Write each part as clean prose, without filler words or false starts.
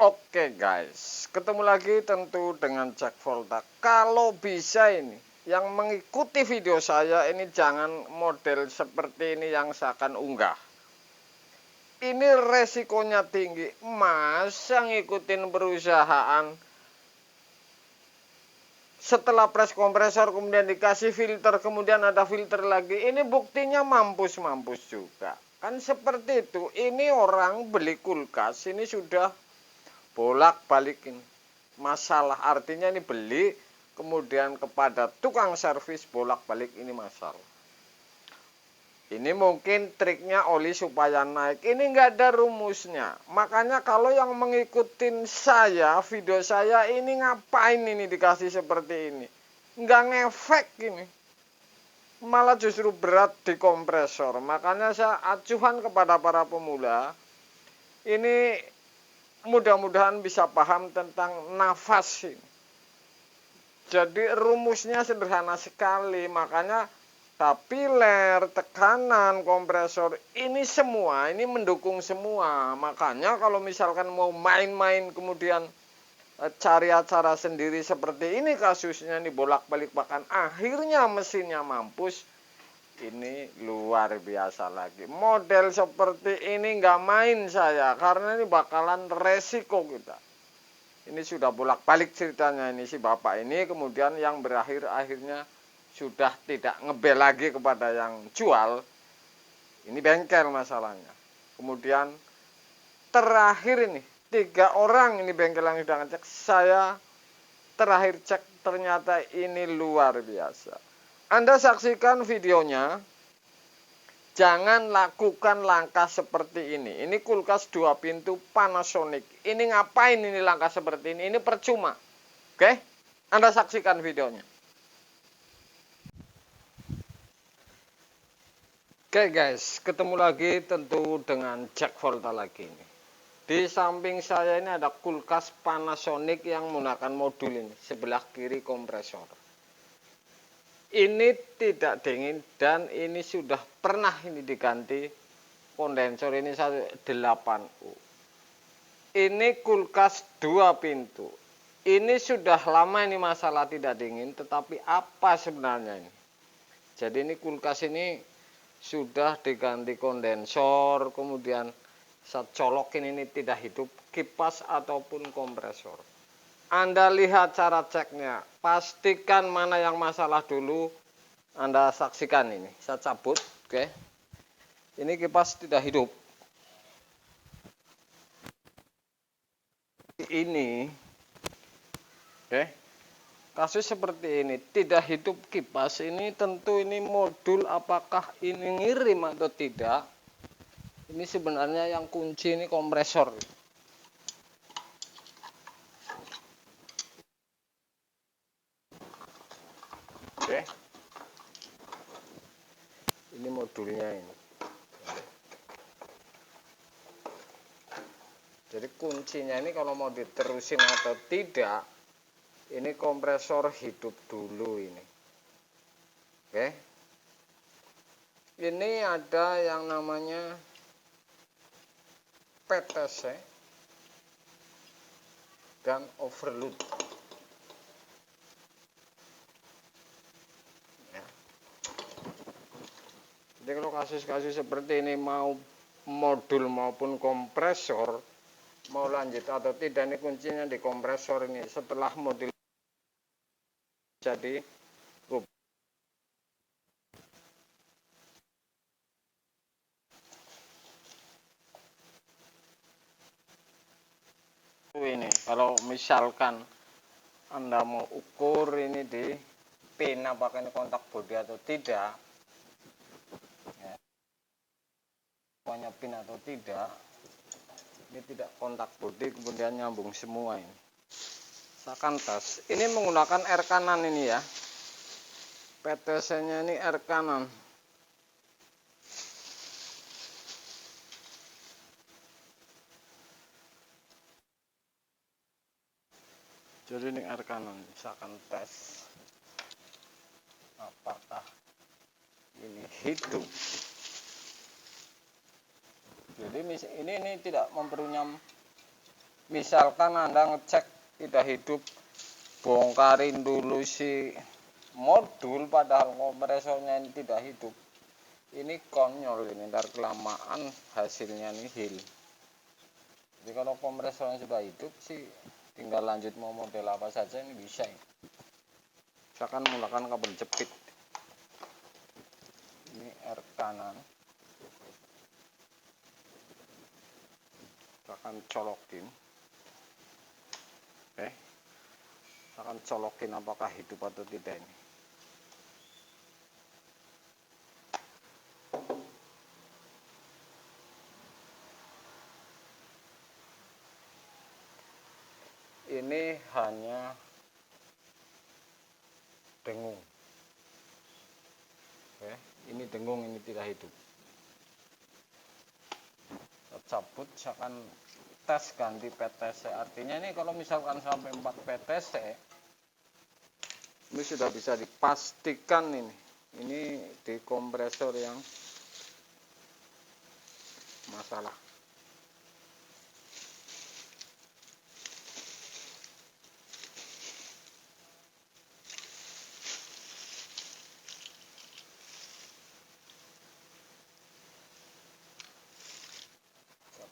Oke guys, ketemu lagi tentu dengan Jack Volta. Kalau bisa ini, yang mengikuti video saya ini jangan model seperti ini yang saya akan unggah. Ini resikonya tinggi, masa ngikutin perusahaan setelah press kompresor kemudian dikasih filter, kemudian ada filter lagi. Ini buktinya mampus-mampus juga. Kan seperti itu. Ini orang beli kulkas, ini sudah bolak-balikin masalah, artinya ini beli kemudian kepada tukang servis bolak-balik, ini masalah. Ini mungkin triknya oli supaya naik, ini nggak ada rumusnya. Makanya kalau yang mengikutin saya, video saya ini ngapain ini dikasih seperti ini, nggak ngefek ini, malah justru berat di kompresor. Makanya saya acuhan kepada para pemula ini, mudah-mudahan bisa paham tentang nafas ini. Jadi rumusnya sederhana sekali, makanya kapiler, tekanan, kompresor, ini semua, ini mendukung semua. Makanya kalau misalkan mau main-main kemudian cari acara sendiri seperti ini kasusnya, nih bolak-balik bahkan akhirnya mesinnya mampus, ini luar biasa lagi. Model seperti ini nggak main saya, karena ini bakalan resiko kita. Ini sudah bolak-balik ceritanya ini si bapak ini, kemudian yang berakhir akhirnya sudah tidak ngebel lagi kepada yang jual. Ini bengkel masalahnya. Kemudian terakhir ini 3 orang ini bengkel yang sudah ngecek, saya terakhir cek ternyata ini luar biasa. Anda saksikan videonya. Jangan lakukan langkah seperti ini. Ini kulkas 2 pintu Panasonic. Ini ngapain ini langkah seperti ini? Ini percuma. Oke? Anda saksikan videonya. Oke guys, ketemu lagi tentu dengan Jack Volta lagi ini. Di samping saya ini ada kulkas Panasonic yang menggunakan modul ini. Sebelah kiri kompresor. Ini tidak dingin dan ini sudah pernah ini diganti kondensor ini 8U. Ini kulkas 2 pintu. Ini sudah lama ini masalah tidak dingin, tetapi apa sebenarnya ini? Jadi ini kulkas ini sudah diganti kondensor, kemudian saya colokin ini tidak hidup kipas ataupun kompresor. Anda lihat cara ceknya, pastikan mana yang masalah dulu, Anda saksikan ini. Saya cabut, oke. Ini kipas tidak hidup. Ini, oke. Kasus seperti ini, tidak hidup kipas ini tentu ini modul apakah ini ngirim atau tidak. Ini sebenarnya yang kunci ini kompresor. Oke. Ini modulnya ini. Jadi kuncinya ini kalau mau diterusin atau tidak, ini kompresor hidup dulu ini. Oke. Ini ada yang namanya PTC dan overload. Jadi kalau kasus-kasus seperti ini mau modul maupun kompresor mau lanjut atau tidak, ini kuncinya di kompresor ini. Setelah modul jadi ini kalau misalkan Anda mau ukur ini di pin apakah ini kontak bodi atau tidak, pokoknya pin atau tidak, ini tidak kontak bodi kemudian nyambung semua ini. Saya akan tes. Ini menggunakan R kanan ini ya. PTC nya ini R kanan. Jadi ini R kanan. Saya akan tes apakah ini hidup. Jadi ini tidak memperunyam Misalkan Anda ngecek tidak hidup, bongkarin dulu si modul padahal kompresornya ini tidak hidup. Ini konyol ini, ntar kelamaan hasilnya nihil. Jadi kalau kompresornya sudah hidup sih tinggal lanjut mau model apa saja ini bisa. Misalkan menggunakan kabel jepit. Ini R kanan. Akan colokin. Akan colokin apakah hidup atau tidak ini. Ini hanya dengung. Ini dengung, ini tidak hidup. Cabut, misalkan tes ganti PTC. Artinya ini kalau misalkan sampai 4 PTC, ini sudah bisa dipastikan ini di kompresor yang masalah.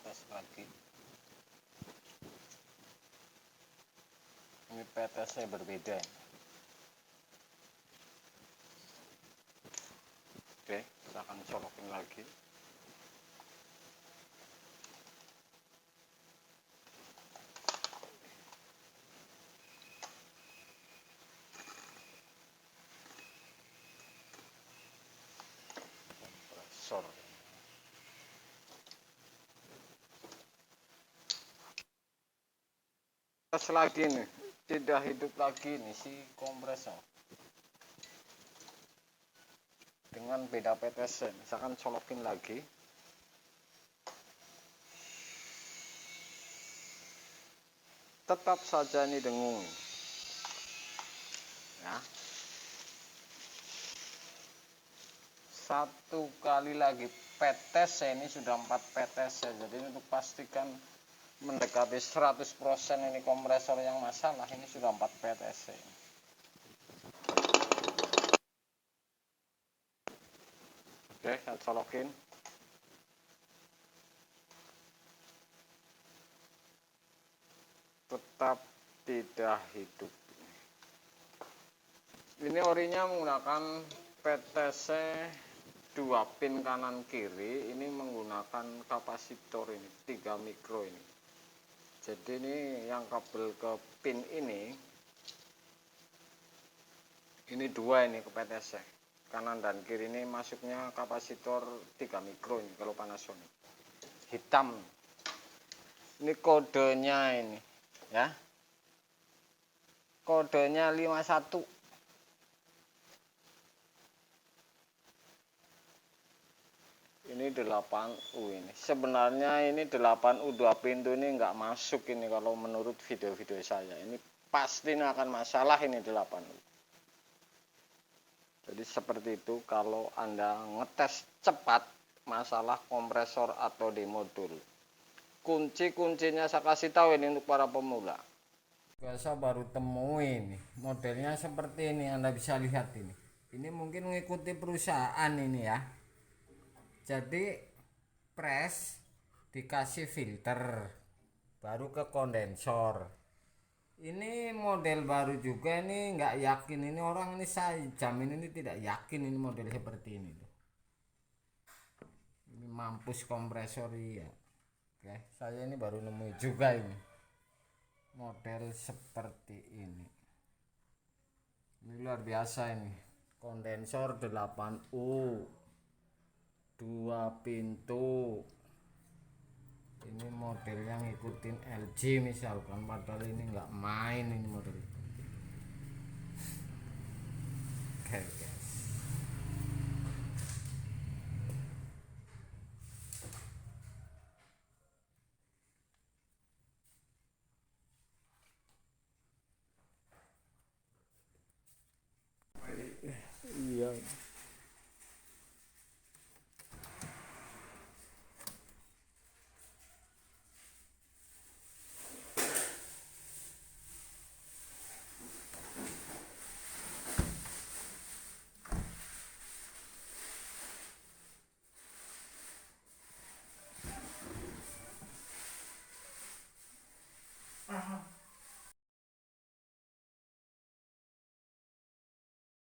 Tes lagi. Ini PTC berbeda. Oke, kita akan colokin lagi. Kompresor. Tes lagi nih, tidak hidup lagi nih si kompresor. Dengan beda PTC, misalkan colokin lagi. Tetap saja ini dengung. Ya. Satu kali lagi PTC, ini sudah 4 PTC. Jadi untuk pastikan mendekati 100% ini kompresor yang masalah, ini sudah 4 PTC. Oke, saya colokin. Tetap tidak hidup. Ini orinya menggunakan PTC 2 pin kanan kiri. Ini menggunakan kapasitor ini 3 mikro ini. Jadi ini yang kabel ke pin ini 2 ini ke PTC. Kanan dan kiri ini masuknya kapasitor 3 mikro ini kalau Panasonic. Hitam. Ini kodenya ini. Ya, kodenya 51. Ini 8U ini. Sebenarnya ini 8U 2 pintu ini nggak masuk ini kalau menurut video-video saya. Ini pasti akan masalah ini 8U. Jadi seperti itu kalau Anda ngetes cepat masalah kompresor atau di modul. Kunci-kuncinya saya kasih tahu ini untuk para pemula. Saya baru temuin modelnya seperti ini, Anda bisa lihat ini. Ini mungkin mengikuti perusahaan ini ya. Jadi press dikasih filter, baru ke kondensor. Ini model baru juga, ini nggak yakin ini orang, ini saya jamin ini tidak yakin ini model seperti ini. Ini mampus kompresor ya. Oke, saya ini baru nemu juga ini model seperti ini. Ini luar biasa ini. Kondensor 8U 2 pintu. Ini modelnya ngikutin LG misalkan, padahal ini nggak main ini model. Oke, guys. Iya.